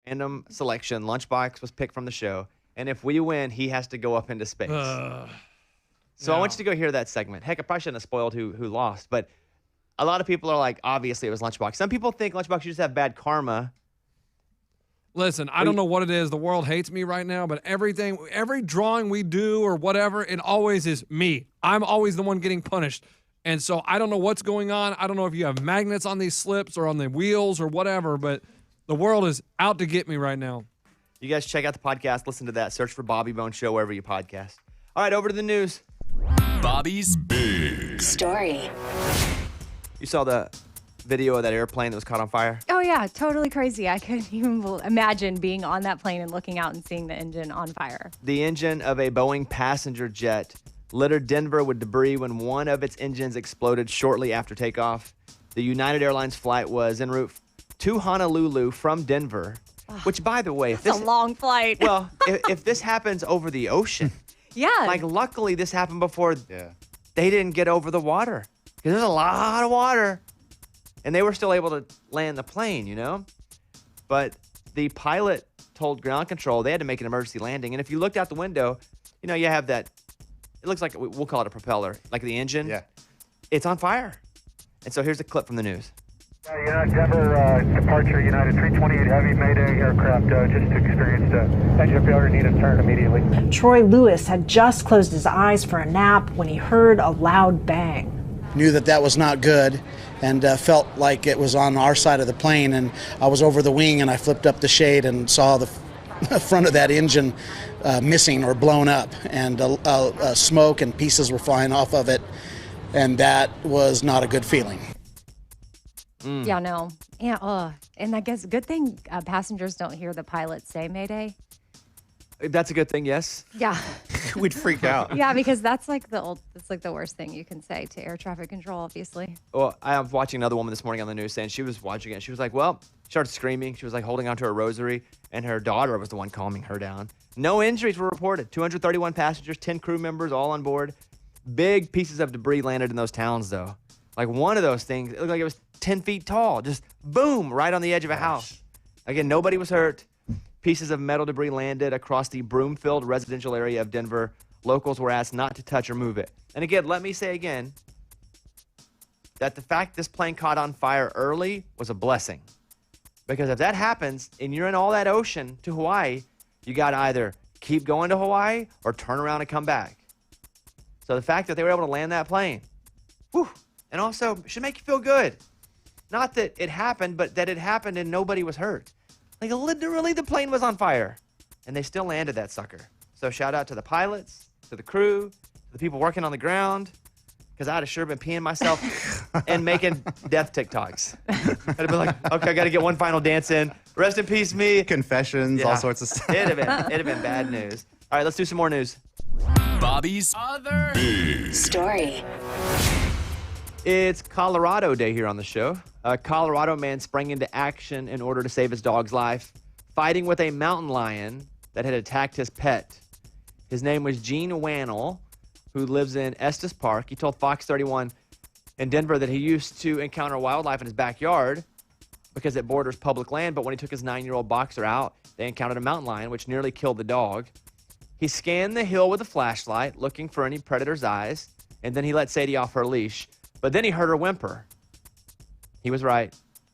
random selection. Lunchbox was picked from the show. And if we win, he has to go up into space. So I want you to go hear that segment. Heck, I probably shouldn't have spoiled who lost. But a lot of people are like, obviously it was Lunchbox. Some people think Lunchbox, you just have bad karma. Listen, I don't know what it is. The world hates me right now, but every drawing we do or whatever, it always is me. I'm always the one getting punished. And so I don't know what's going on. I don't know if you have magnets on these slips or on the wheels or whatever, but the world is out to get me right now. You guys check out the podcast. Listen to that. Search for Bobby Bone Show wherever you podcast. All right, over to the news. Bobby's Big Story. You saw the video of that airplane that was caught on fire? Oh, yeah. Totally crazy. I couldn't even imagine being on that plane and looking out and seeing the engine on fire. The engine of a Boeing passenger jet littered Denver with debris when one of its engines exploded shortly after takeoff. The United Airlines flight was en route to Honolulu from Denver, which, by the way, That's a long flight. Well, if this happens over the ocean, yeah. Luckily this happened before they didn't get over the water, because there's a lot of water. And they were still able to land the plane, But the pilot told ground control they had to make an emergency landing. And if you looked out the window, you have that, it looks like, we'll call it a propeller, like the engine. Yeah. It's on fire. And so here's a clip from the news. Denver, departure United 328 Heavy Mayday aircraft just experienced engine failure, need a turn immediately. Troy Lewis had just closed his eyes for a nap when he heard a loud bang. Knew that was not good, and felt like it was on our side of the plane, and I was over the wing and I flipped up the shade and saw the front of that engine missing or blown up, and smoke and pieces were flying off of it, and that was not a good feeling. Yeah, no. Yeah, and I guess good thing passengers don't hear the pilot say Mayday. That's a good thing, yes. Yeah. We'd freak out. Yeah, because that's the worst thing you can say to air traffic control, obviously. Well, I was watching another woman this morning on the news saying she was watching it. She was like, she started screaming. She was like holding onto her rosary, and her daughter was the one calming her down. No injuries were reported. 231 passengers, 10 crew members, all on board. Big pieces of debris landed in those towns, though. Like one of those things, it looked like it was 10 feet tall. Just boom, right on the edge of a house. Again, nobody was hurt. Pieces of metal debris landed across the Broomfield residential area of Denver. Locals were asked not to touch or move it. And again, let me say again that the fact this plane caught on fire early was a blessing. Because if that happens and you're in all that ocean to Hawaii, you got to either keep going to Hawaii or turn around and come back. So the fact that they were able to land that plane, and also should make you feel good. Not that it happened, but that it happened and nobody was hurt. Like literally the plane was on fire and they still landed that sucker. So shout out to the pilots, to the crew, to the people working on the ground, because I'd have sure been peeing myself and making death TikToks. I'd have been like, okay, I got to get one final dance in. Rest in peace, me. Confessions, all sorts of stuff. It'd have been bad news. All right, let's do some more news. Bobby's Other Big Story. It's Colorado Day here on the show. A Colorado man sprang into action in order to save his dog's life, fighting with a mountain lion that had attacked his pet. His name was Gene Wannell, who lives in Estes Park. He told Fox 31 in Denver that he used to encounter wildlife in his backyard because it borders public land, but when he took his 9-year-old boxer out, they encountered a mountain lion, which nearly killed the dog. He scanned the hill with a flashlight, looking for any predator's eyes, and then he let Sadie off her leash. But then he heard her whimper. He was right.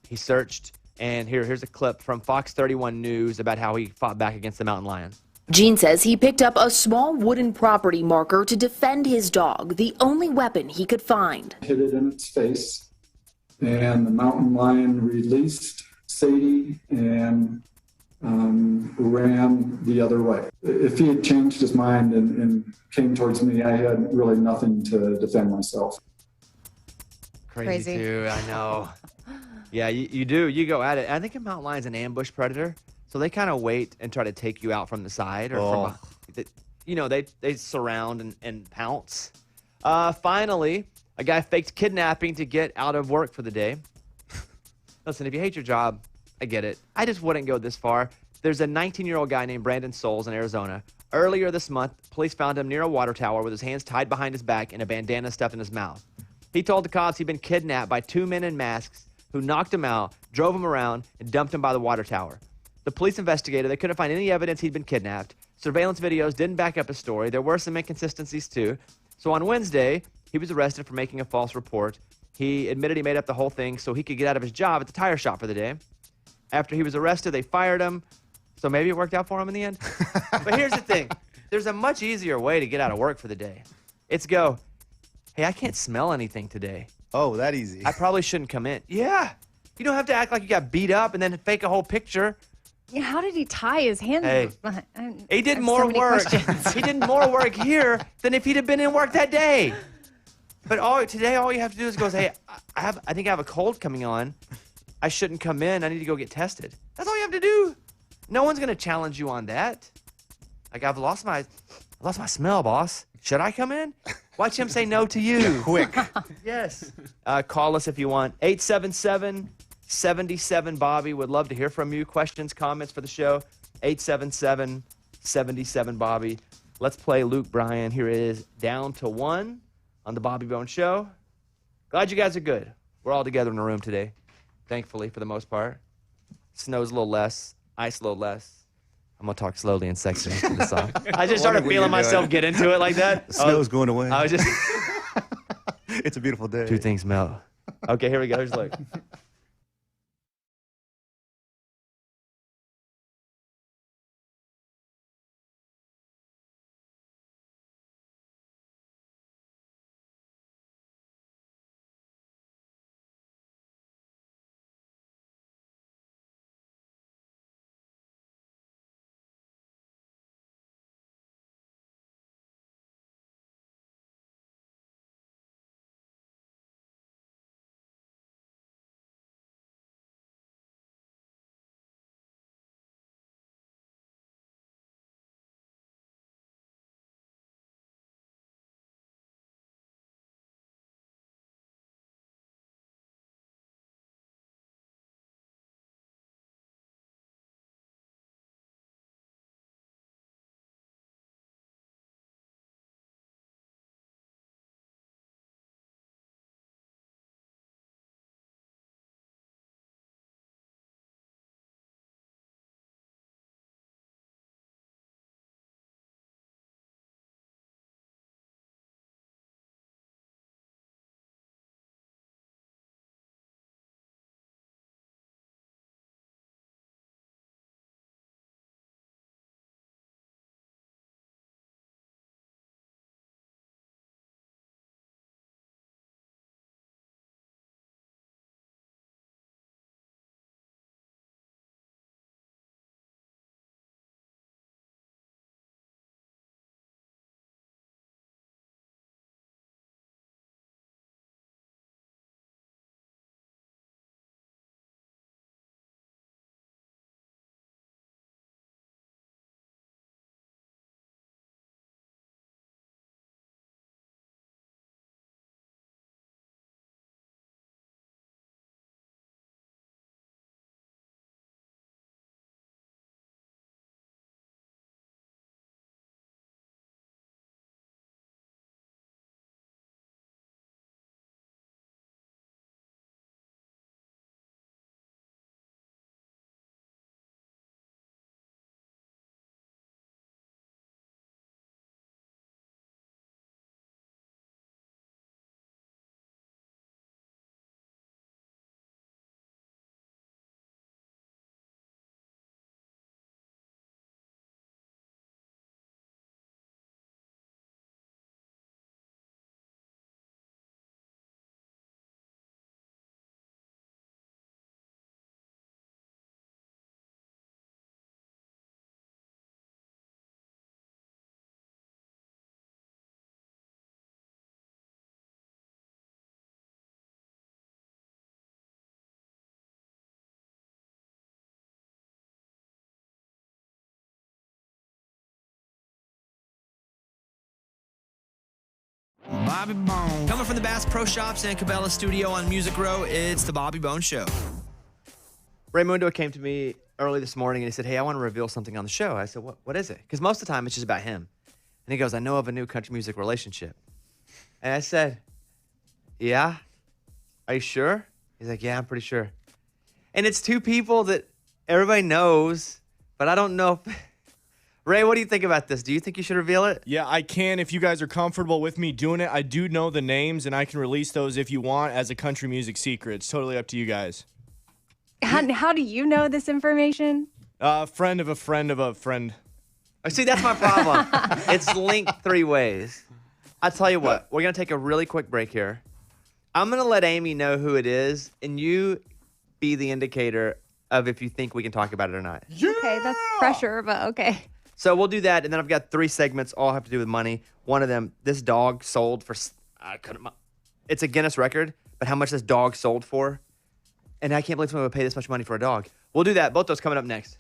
He searched, and here's a clip from Fox 31 News about how he fought back against the mountain lion. Gene says he picked up a small wooden property marker to defend his dog, the only weapon he could find. Hit it in its face, and the mountain lion released Sadie and ran the other way. If he had changed his mind and came towards me, I had really nothing to defend myself. Crazy. Too, I know. Yeah, you do. You go at it. I think a mountain lion's an ambush predator, so they kind of wait and try to take you out from the side or they surround and pounce. Finally, a guy faked kidnapping to get out of work for the day. Listen, if you hate your job, I get it. I just wouldn't go this far. There's a 19-year-old guy named Brandon Souls in Arizona. Earlier this month, police found him near a water tower with his hands tied behind his back and a bandana stuffed in his mouth. He told the cops he'd been kidnapped by two men in masks who knocked him out, drove him around, and dumped him by the water tower. The police investigated. They couldn't find any evidence he'd been kidnapped. Surveillance videos didn't back up his story. There were some inconsistencies, too. So on Wednesday, he was arrested for making a false report. He admitted he made up the whole thing so he could get out of his job at the tire shop for the day. After he was arrested, they fired him. So maybe it worked out for him in the end. But here's the thing. There's a much easier way to get out of work for the day. It's go, hey, I can't smell anything today. Oh, that easy. I probably shouldn't come in. Yeah. You don't have to act like you got beat up and then fake a whole picture. Yeah, how did he tie his hands? Hey, he did I have more so many work. questions. He did more work here than if he'd have been in work that day. But today, all you have to do is go, hey, I think I have a cold coming on. I shouldn't come in. I need to go get tested. That's all you have to do. No one's gonna challenge you on that. Like I've lost my smell, boss. Should I come in? Watch him say no to you. Quick. Yes. Call us if you want. 877-77-Bobby. Would love to hear from you. Questions, comments for the show. 877-77-Bobby. Let's play Luke Bryan. Here it is, Down to One on the Bobby Bone Show. Glad you guys are good. We're all together in a room today, thankfully, for the most part. Snow's a little less, ice a little less. I'm going to talk slowly and sexy for the song. I just started feeling myself get into it like that. The snow's going away. I was just... It's a beautiful day. Two things melt. Okay, here we go. Here's look. Bobby Bone. Coming from the Bass Pro Shops and Cabela Studio on Music Row, it's the Bobby Bone Show. Raymundo came to me early this morning and he said, hey, I want to reveal something on the show. I said, what is it? Because most of the time it's just about him. And he goes, I know of a new country music relationship. And I said, yeah? Are you sure? He's like, yeah, I'm pretty sure. And it's two people that everybody knows, but I don't know. Ray, what do you think about this? Do you think you should reveal it? Yeah, I can if you guys are comfortable with me doing it. I do know the names, and I can release those if you want as a country music secret. It's totally up to you guys. How do you know this information? Friend of a friend of a friend. Oh, see, that's my problem. It's linked 3 ways. I'll tell you what. We're going to take a really quick break here. I'm going to let Amy know who it is, and you be the indicator of if you think we can talk about it or not. Okay, that's pressure, but okay. So we'll do that, and then I've got 3 segments, all have to do with money. One of them, this dog sold for, it's a Guinness record, but how much this dog sold for, and I can't believe someone would pay this much money for a dog. We'll do that. Both those coming up next.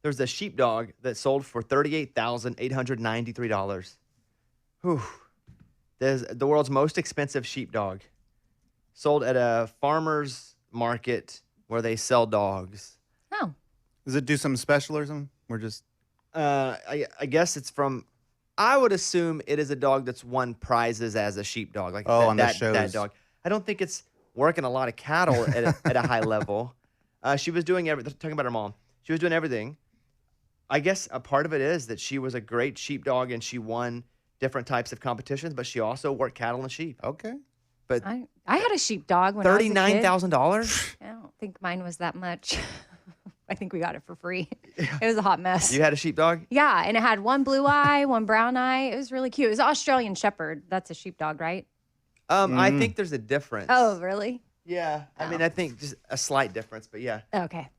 There's a sheepdog that sold for $38,893. Whew. There's the world's most expensive sheepdog. Sold at a farmer's market where they sell dogs. Oh. Does it do something special or something? We're just. I guess it's from. I would assume it is a dog that's won prizes as a sheepdog. Like on the that shows. dog. I don't think it's working a lot of cattle at a high level. She was doing everything. Talking about her mom. She was doing everything. I guess a part of it is that she was a great sheepdog and she won different types of competitions, but she also worked cattle and sheep. Okay. But I had a sheepdog when I was a kid. $39,000? I don't think mine was that much. I think we got it for free. It was a hot mess. You had a sheepdog? Yeah, and it had one blue eye, one brown eye. It was really cute. It was an Australian Shepherd. That's a sheepdog, right? I think there's a difference. Oh, really? Yeah. I mean, I think just a slight difference, but yeah. Okay.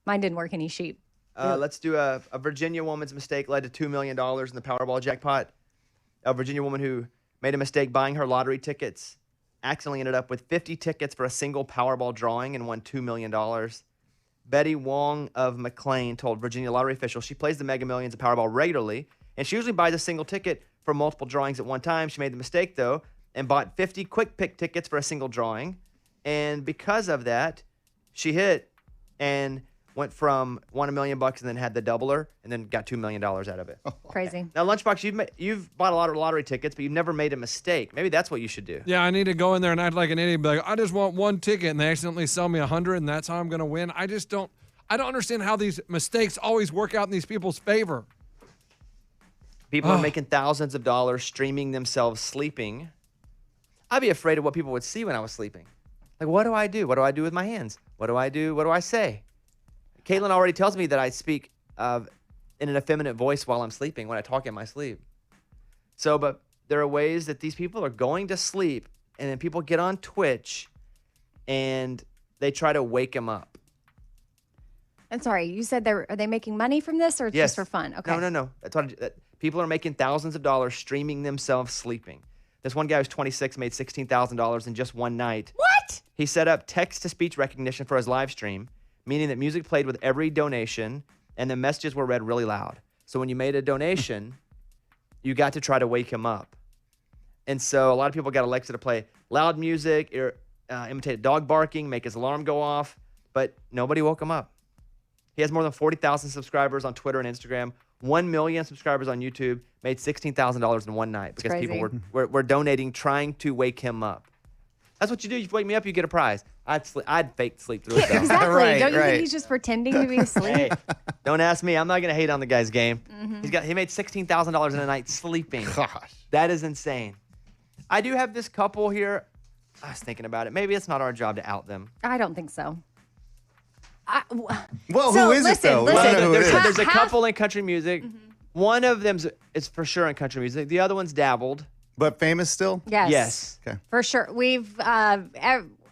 Mine didn't work any sheep. Let's do a Virginia woman's mistake led to $2 million in the Powerball jackpot. A Virginia woman who made a mistake buying her lottery tickets accidentally ended up with 50 tickets for a single Powerball drawing and won $2 million. Betty Wong of McLean told Virginia lottery officials she plays the Mega Millions of Powerball regularly, and she usually buys a single ticket for multiple drawings at one time. She made the mistake, though, and bought 50 quick pick tickets for a single drawing. And because of that, she hit and went from won $1 million and then had the doubler and then got $2 million out of it. Crazy. Now, Lunchbox, you've bought a lot of lottery tickets, but you've never made a mistake. Maybe that's what you should do. Yeah, I need to go in there and act like an idiot and be like, I just want one ticket, and they accidentally sell me 100, and that's how I'm going to win. I don't understand how these mistakes always work out in these people's favor. People are making thousands of dollars streaming themselves sleeping. I'd be afraid of what people would see when I was sleeping. Like, what do I do? What do I do with my hands? What do I do? What do I say? Caitlin already tells me that I speak in an effeminate voice while I'm sleeping when I talk in my sleep. So, but there are ways that these people are going to sleep, and then people get on Twitch, and they try to wake them up. I'm sorry, you said are they making money from this or Yes. just for fun? Okay. No. That's what people are making thousands of dollars streaming themselves sleeping. This one guy who's 26 made $16,000 in just one night. What? He set up text-to-speech recognition for his live stream, meaning that music played with every donation and the messages were read really loud. So when you made a donation, you got to try to wake him up. And so a lot of people got Alexa to play loud music, imitate dog barking, make his alarm go off, but nobody woke him up. He has more than 40,000 subscribers on Twitter and Instagram, 1 million subscribers on YouTube, made $16,000 in one night because people were donating, trying to wake him up. That's what you do. You wake me up, you get a prize. I'd fake sleep through it. Exactly. Right, Don't you right. think he's just pretending to be asleep? Hey, don't ask me. I'm not going to hate on the guy's game. He made $16,000 in a night sleeping. Gosh. That is insane. I do have this couple here. I was thinking about it. Maybe it's not our job to out them. I don't think so. Well, who is it, though? We Listen, don't know who it is. There's a couple in country music. One of them is for sure in country music. The other one's dabbled. But famous still? Yes. Yes. Okay. For sure.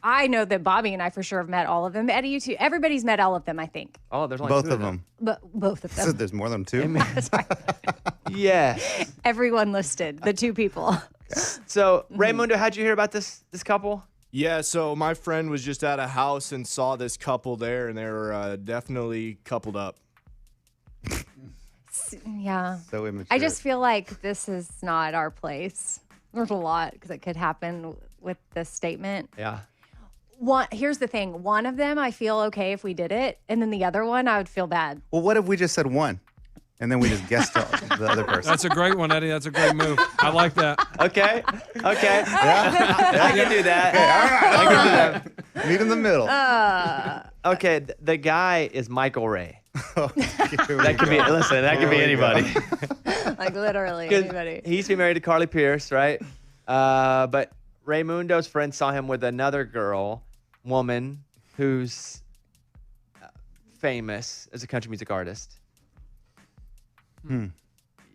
I know that Bobby and I for sure have met all of them. Eddie, you too. Everybody's met all of them, I think. Oh, there's only Both two of them. But both of them. There's more than two? That's right. Yeah. Everyone listed, the two people. So, Raymundo, how'd you hear about this couple? Yeah, so my friend was just at a house and saw this couple there, and they were definitely coupled up. Yeah. So immature. I just feel like this is not our place. There's a lot that could happen with this statement. Yeah. Here's the thing. One of them, I feel okay if we did it. And then the other one, I would feel bad. Well, what if we just said one? And then we just guessed the other person. That's a great one, Eddie. That's a great move. I like that. Okay. I can do that. All right. Meet in the middle. Okay, the guy is Michael Ray. That could be. Listen, that could be anybody. Like literally anybody. He used to be married to Carly Pierce, right? But Raymundo's friend saw him with another woman who's famous as a country music artist. You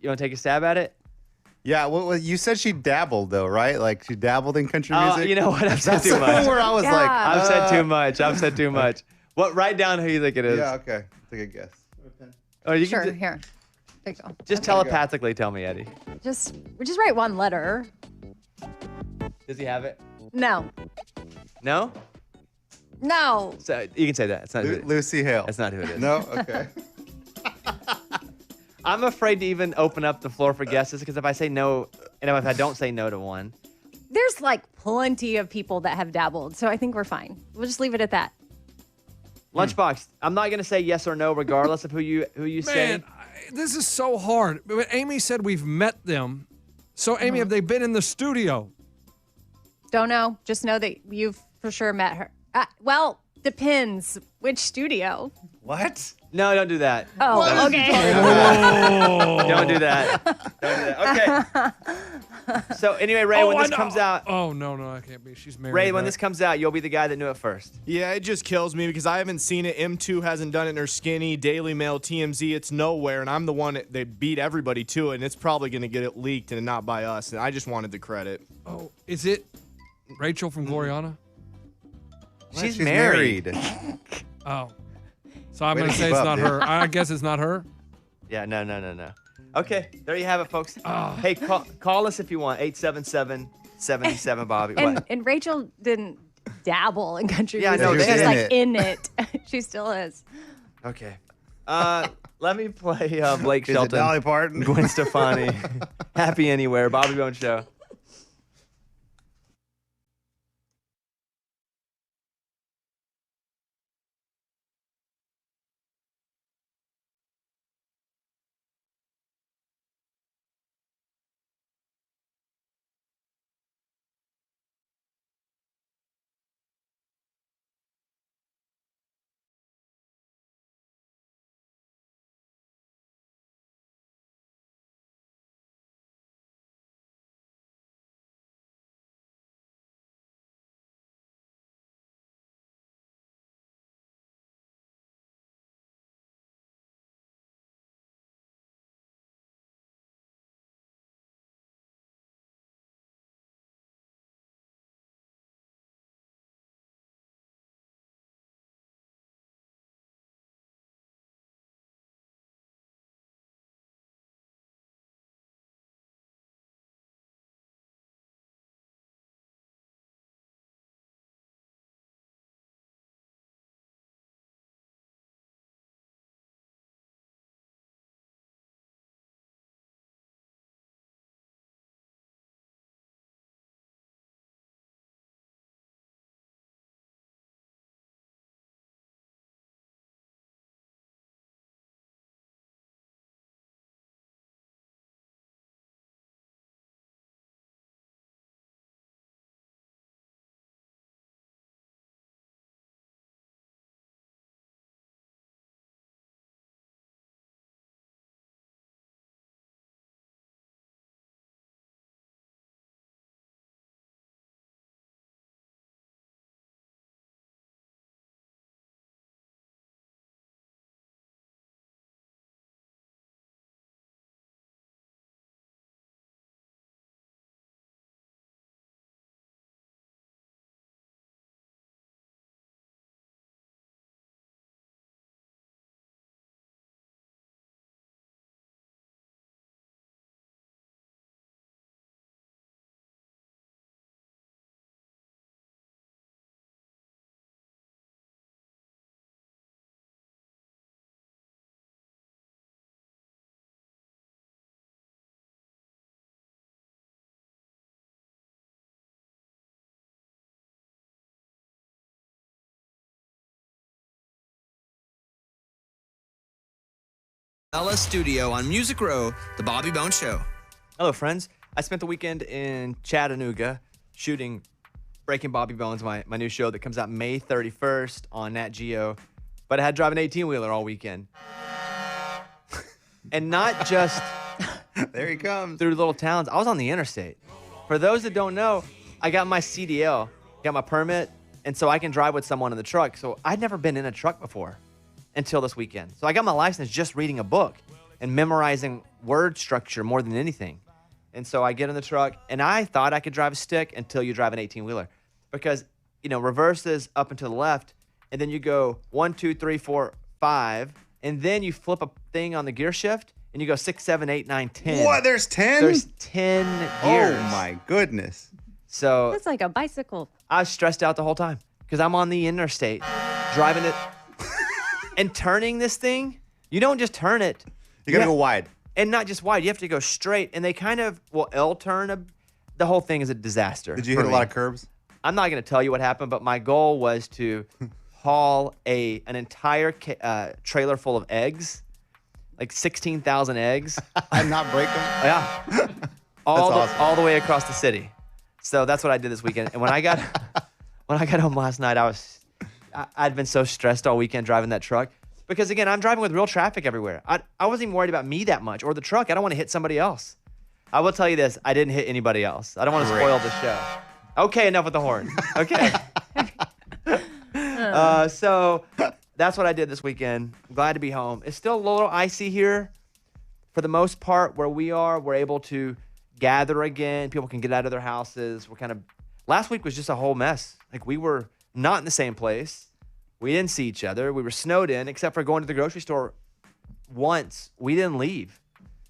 want to take a stab at it? Yeah, well, you said she dabbled, though, right? Like, she dabbled in country music? You know what? I've said That's too the much. one where I was like, I've said too much. I've said too much. What? Write down who you think it is. Yeah, okay. Take a guess. Oh, you Sure, can here. There you go. just telepathically tell me, Eddie. Just write one letter. Does he have it? No. No? No. So you can say that. It's not who it is. Lucy Hale. That's not who it is. No? Okay. I'm afraid to even open up the floor for guesses because if I say no, and if I don't say no to one. There's like plenty of people that have dabbled, so I think we're fine. We'll just leave it at that. Lunchbox, I'm not going to say yes or no regardless of who you say. Man, this is so hard. But Amy said we've met them. So, Amy, have they been in the studio? Don't know. Just know that you've for sure met her. Well, depends which studio. What? No, don't do that. Oh, okay. Don't do that. Don't do that. Okay. So anyway, Ray, when this comes out. Oh, no, I can't be. She's married. Ray, when this comes out, you'll be the guy that knew it first. Yeah, it just kills me because I haven't seen it. M2 hasn't done it in her Skinny, Daily Mail, TMZ. It's nowhere, and I'm the one that beat everybody to it, and it's probably going to get it leaked and not by us, and I just wanted the credit. Oh, is it Rachel from Gloriana? She's married. Oh. So I'm going to say it's not her. I guess it's not her. Yeah, no. Okay, there you have it, folks. Hey, call us if you want. 877-77 Bobby. And Rachel didn't dabble in country Yeah, music. no, She's they like in in it. She still is. Okay. Let me play Blake Is it Shelton, Dolly Parton? Gwen Stefani, Happy Anywhere, Bobby Bones Show. Ella Studio on Music Row, The Bobby Bones Show. Hello, friends. I spent the weekend in Chattanooga shooting Breaking Bobby Bones, my new show that comes out May 31st on Nat Geo. But I had to drive an 18-wheeler all weekend. And not just there he comes through little towns. I was on the interstate. For those that don't know, I got my CDL, got my permit, and so I can drive with someone in the truck. So I'd never been in a truck before until this weekend. So I got my license just reading a book and memorizing word structure more than anything. And so I get in the truck, and I thought I could drive a stick until you drive an 18-wheeler. Because, reverses up and to the left, and then you go 1, 2, 3, 4, 5, and then you flip a thing on the gear shift, and you go 6, 7, 8, 9, 10. What? There's 10? There's 10 gears. Oh, my goodness. So That's like a bicycle. I was stressed out the whole time because I'm on the interstate driving it and turning this thing. You don't just turn it. You got to go wide. And not just wide. You have to go straight. And they kind of will L-turn. The whole thing is a disaster. Did you hit a lot of curbs? I'm not going to tell you what happened, but my goal was to haul an entire trailer full of eggs, like 16,000 eggs. And not break them? Yeah. All the way across the city. So that's what I did this weekend. And when I got home last night, I'd been so stressed all weekend driving that truck. Because again, I'm driving with real traffic everywhere. I wasn't even worried about me that much or the truck. I don't want to hit somebody else. I will tell you this, I didn't hit anybody else. I don't want to spoil the show. Okay, enough with the horn. Okay. So that's what I did this weekend. I'm glad to be home. It's still a little icy here. For the most part, where we are, we're able to gather again. People can get out of their houses. Last week was just a whole mess. Like, we were not in the same place. We didn't see each other. We were snowed in, except for going to the grocery store once. We didn't leave.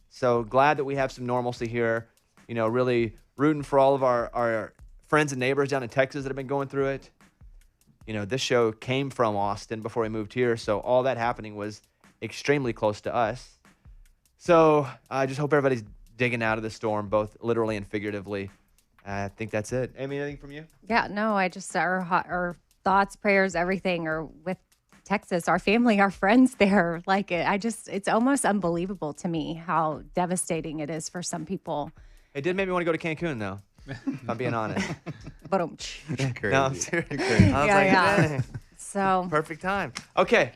So glad that we have some normalcy here. You know, really rooting for all of our friends and neighbors down in Texas that have been going through it. You know, this show came from Austin before we moved here, so all that happening was extremely close to us. So I just hope everybody's digging out of the storm, both literally and figuratively. I think that's it. Amy, anything from you? Yeah, no, I just, our thoughts, prayers, everything are with Texas, our family, our friends there. Like, it's almost unbelievable to me how devastating it is for some people. It did make me want to go to Cancun, though, if I'm being honest. But no, I'm serious. Yeah. So perfect time. Okay,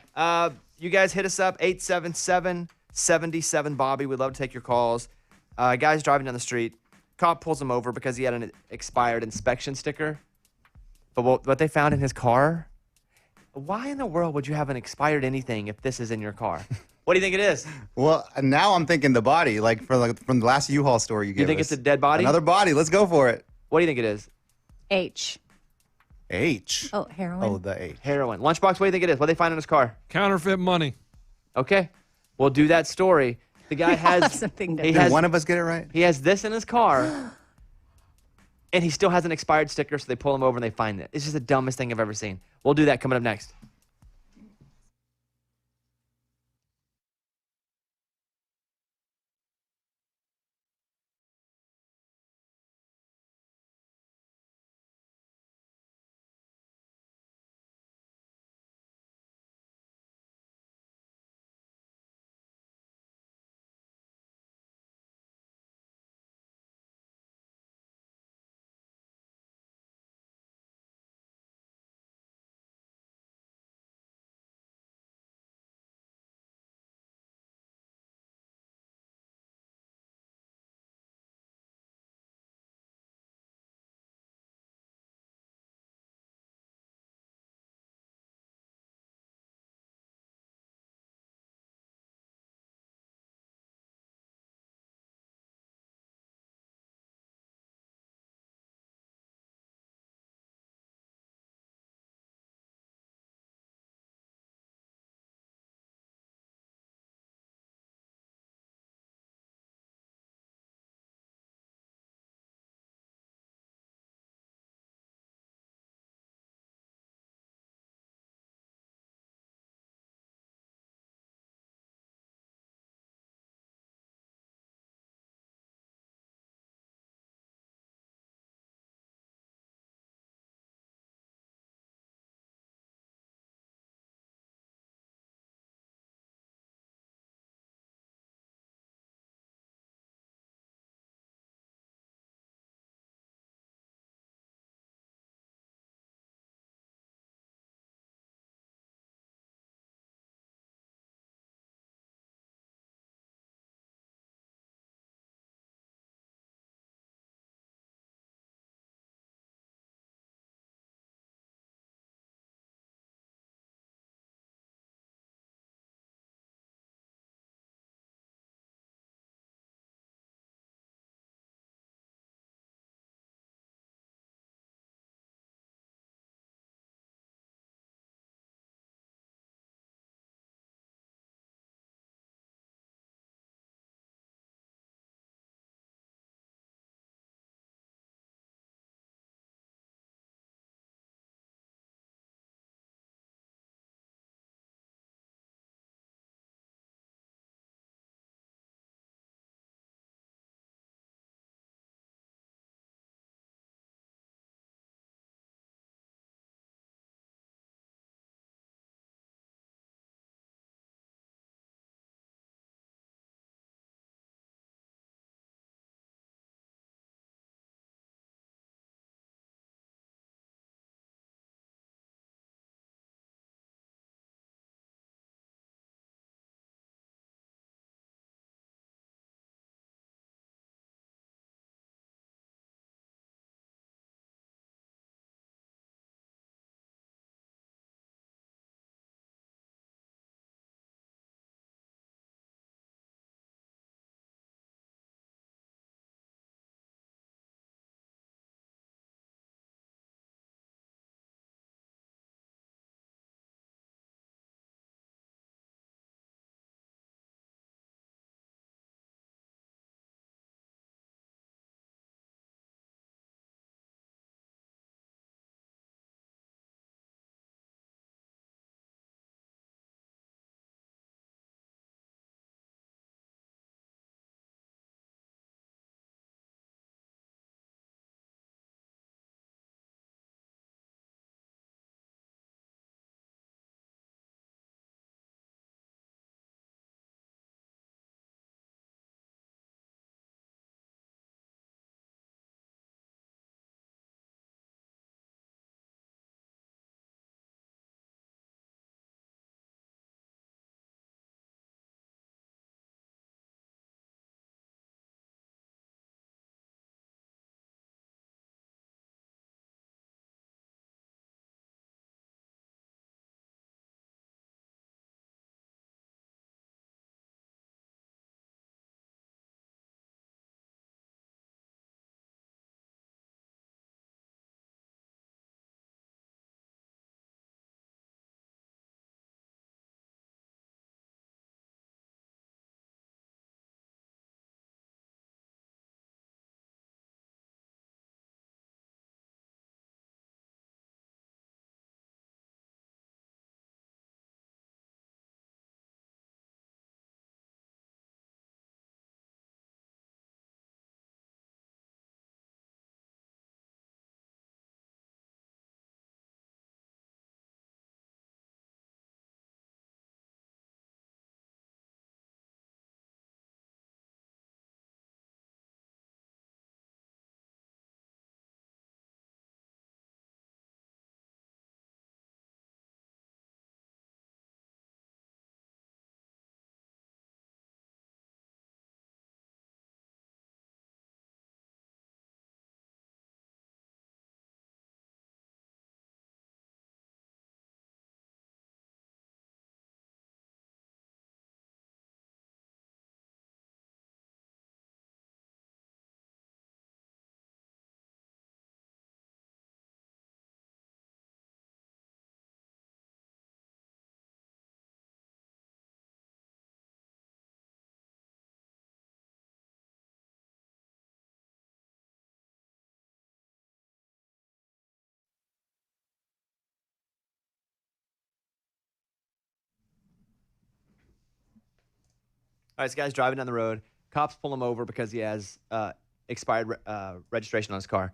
you guys hit us up, 877-77-BOBBY. We'd love to take your calls. Guy's driving down the street. Cop pulls him over because he had an expired inspection sticker. But what they found in his car, why in the world would you have an expired anything if this is in your car? What do you think it is? Well, now I'm thinking the body, from the last U-Haul story you gave us. You think it's a dead body? Another body. Let's go for it. What do you think it is? H. Oh, heroin. Oh, the H. Heroin. Lunchbox, what do you think it is? What did they find in his car? Counterfeit money. Okay. We'll do that story. The guy has something. Did one of us get it right? He has this in his car, and he still has an expired sticker, so they pull him over and they find it. It's just the dumbest thing I've ever seen. We'll do that coming up next. All right, this guy's driving down the road. Cops pull him over because he has expired registration on his car.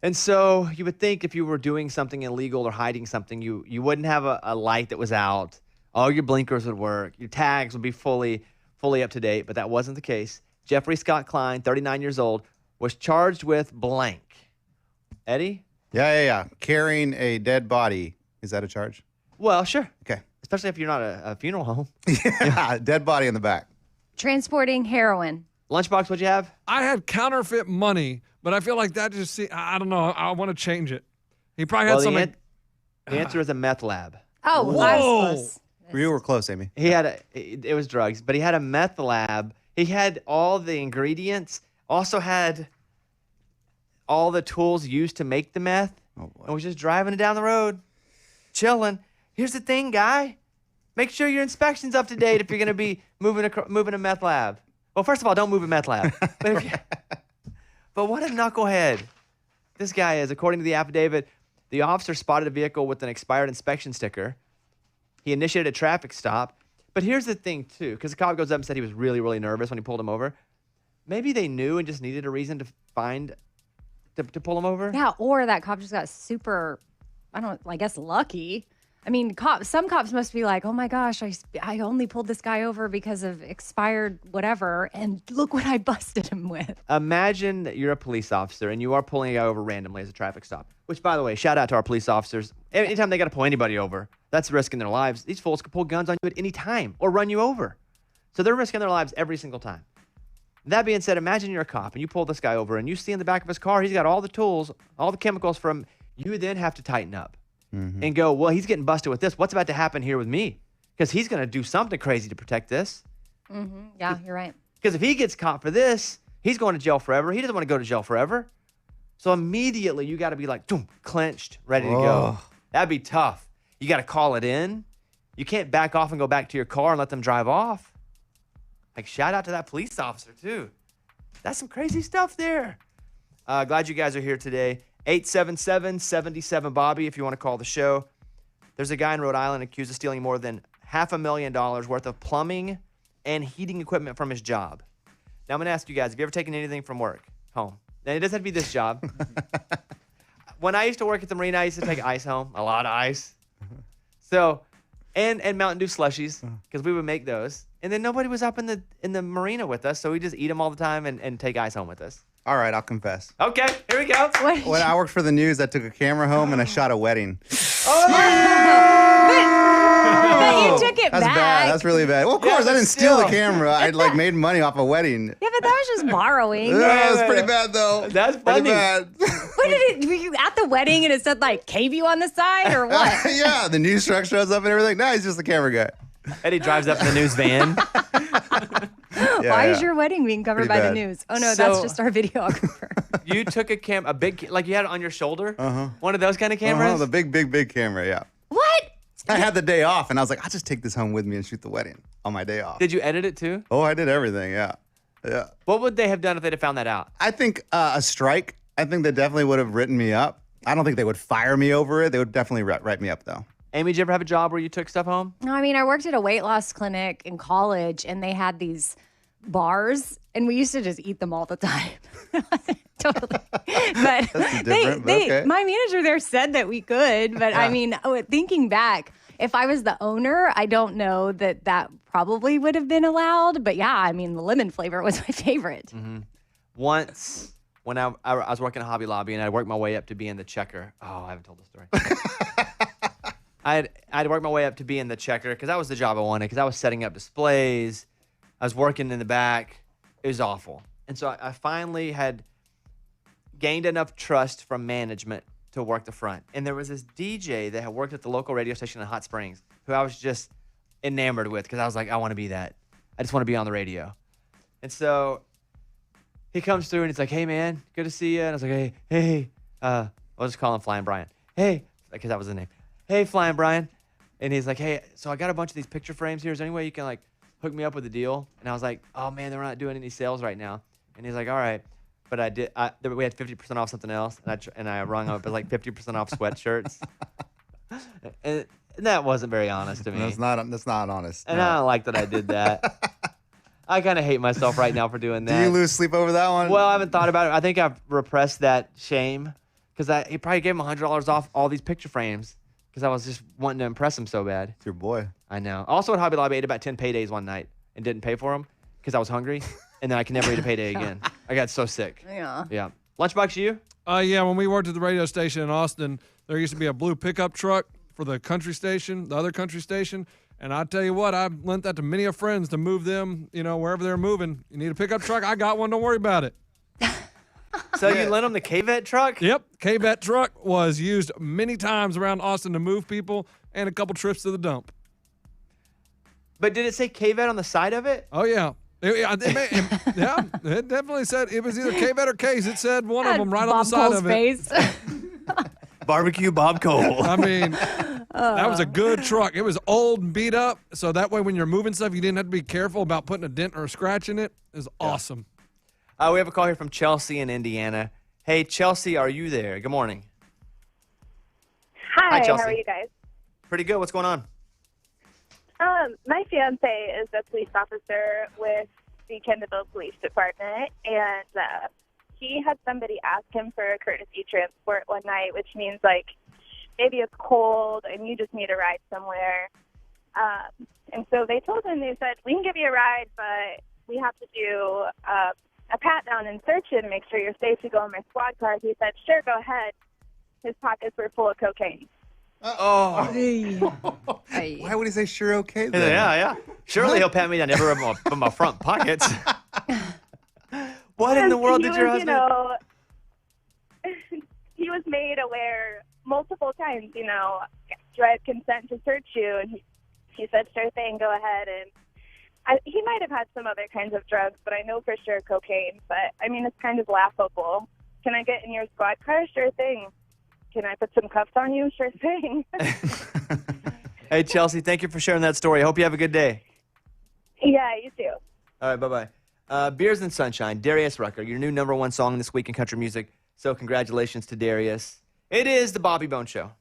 And so you would think if you were doing something illegal or hiding something, you wouldn't have a light that was out. All your blinkers would work. Your tags would be fully up to date, but that wasn't the case. Jeffrey Scott Klein, 39 years old, was charged with blank. Eddie? Yeah. Carrying a dead body. Is that a charge? Well, sure. Okay. Especially if you're not a funeral home. Yeah, dead body in the back. Transporting heroin. Lunchbox, what'd you have? I had counterfeit money, but I feel like that just, I don't know. I want to change it. He probably had something. The answer is a meth lab. Oh, I was close. You were close, Amy. He had it was drugs, but he had a meth lab. He had all the ingredients, also had all the tools used to make the meth, and was just driving it down the road, chilling. Here's the thing, guy. Make sure your inspection's up to date if you're going to be moving a meth lab. Well, first of all, don't move a meth lab. But what a knucklehead this guy is. According to the affidavit, the officer spotted a vehicle with an expired inspection sticker. He initiated a traffic stop. But here's the thing, too, because the cop goes up and said he was really, really nervous when he pulled him over. Maybe they knew and just needed a reason to pull him over. Yeah, or that cop just got super, I guess lucky. I mean, some cops must be like, oh my gosh, I only pulled this guy over because of expired whatever, and look what I busted him with. Imagine that you're a police officer and you are pulling a guy over randomly as a traffic stop, which, by the way, shout out to our police officers. Anytime they got to pull anybody over, that's risking their lives. These fools could pull guns on you at any time or run you over. So they're risking their lives every single time. That being said, imagine you're a cop and you pull this guy over and you see in the back of his car, he's got all the tools, all the chemicals from, you then have to tighten up. And go, well, he's getting busted with this. What's about to happen here with me? Because he's going to do something crazy to protect this. Mm-hmm. Yeah, you're right. Because if he gets caught for this, he's going to jail forever. He doesn't want to go to jail forever. So immediately you got to be like, boom, clenched, ready to go. That'd be tough. You got to call it in. You can't back off and go back to your car and let them drive off. Like, shout out to that police officer, too. That's some crazy stuff there. Glad you guys are here today. 877-77-BOBBY if you want to call the show. There's a guy in Rhode Island accused of stealing more than $500,000 worth of plumbing and heating equipment from his job. Now, I'm going to ask you guys, have you ever taken anything from work home? Now, it doesn't have to be this job. When I used to work at the marina, I used to take ice home, a lot of ice. So, and Mountain Dew slushies, because we would make those. And then nobody was up in the marina with us, so we just eat them all the time and take ice home with us. All right, I'll confess. Okay, here we go. When I worked for the news, I took a camera home and I shot a wedding. But you took it That's back. bad. That's really bad. Well, of course, Yeah, I didn't still. steal the camera. I made money off a wedding. Yeah, but that was just borrowing. Yeah, that's pretty bad, though. That's Pretty funny. bad. Were you at the wedding and it said like KView on the side or what? Yeah, the news truck shows up and everything. No, he's just the camera guy. Eddie drives up in the news van. Why is your wedding being covered Pretty by the bad. news? Oh, no, So- that's just our videographer. You took a big, like you had it on your shoulder? One of those kind of cameras? The big camera, yeah. What? I had the day off, and I was like, I'll just take this home with me and shoot the wedding on my day off. Did you edit it too? Oh, I did everything, yeah. Yeah. What would they have done if they'd have found that out? I think a strike, I think they definitely would have written me up. I don't think they would fire me over it. They would definitely write me up, though. Amy, did you ever have a job where you took stuff home? No, I mean, I worked at a weight loss clinic in college and they had these bars and we used to just eat them all the time. Totally. But okay. my manager there said that we could, but I mean, thinking back, if I was the owner, I don't know that probably would have been allowed. But yeah, I mean, the lemon flavor was my favorite. Once, when I was working at Hobby Lobby and I worked my way up to being the checker. Oh, I haven't told the story. I'd worked my way up to being the checker because that was the job I wanted because I was setting up displays. I was working in the back. It was awful. And so I finally had gained enough trust from management to work the front. And there was this DJ that had worked at the local radio station in Hot Springs who I was just enamored with because I was like, I want to be that. I just want to be on the radio. And so he comes through and he's like, hey, man, good to see you. And I was like, hey, I'll just call him Flying Brian. Hey, because that was his name. Hey, Flying Brian. And he's like, hey, so I got a bunch of these picture frames here. Is there any way you can like hook me up with a deal? And I was like, oh, man, they're not doing any sales right now. And he's like, all right. But we had 50% off something else. And I rung up as like 50% off sweatshirts. and that wasn't very honest to me. That's not honest. And I don't like that I did that. I kind of hate myself right now for doing that. Do you lose sleep over that one? Well, I haven't thought about it. I think I've repressed that shame because he probably gave him $100 off all these picture frames because I was just wanting to impress him so bad. It's your boy. I know. Also at Hobby Lobby, I ate about 10 paydays one night and didn't pay for them because I was hungry, and then I could never eat a payday again. I got so sick. Yeah. Yeah. Lunchbox, you? Yeah, when we worked at the radio station in Austin, there used to be a blue pickup truck for the country station, the other country station. And I tell you what, I lent that to many of friends to move them, wherever they're moving. You need a pickup truck? I got one. Don't worry about it. So you lent him the K-Vet truck? Yep. K-Vet truck was used many times around Austin to move people and a couple trips to the dump. But did it say K-Vet on the side of it? Oh, yeah. It definitely said it was either K-Vet or Case. It said one of them right on the side of it. Face. Barbecue Bob Cole. I mean, that was a good truck. It was old and beat up, so that way when you're moving stuff, you didn't have to be careful about putting a dent or a scratch in it. It was awesome. We have a call here from Chelsea in Indiana. Hey, Chelsea, are you there? Good morning. Hi, Chelsea. how are you guys? Pretty good. What's going on? My fiance is a police officer with the Kendallville Police Department, and he had somebody ask him for a courtesy transport one night, which means like maybe it's cold and you just need a ride somewhere. And so they told him, they said, we can give you a ride, but we have to do a pat down and search you to make sure you're safe to go in my squad car. He said, sure, go ahead. His pockets were full of cocaine. Oh. Why would he say sure okay then? Yeah. Surely he'll pat me down everywhere from my front pockets. What in the world did your husband? He was made aware multiple times, do I have consent to search you? And he said, sure thing, go ahead. And he might have had some other kinds of drugs, but I know for sure cocaine. But, I mean, it's kind of laughable. Can I get in your squad car? Sure thing. Can I put some cuffs on you? Sure thing. Hey, Chelsea, thank you for sharing that story. I hope you have a good day. Yeah, you too. All right, bye-bye. Beers and Sunshine, Darius Rucker, your new #1 song this week in country music. So congratulations to Darius. It is the Bobby Bone Show.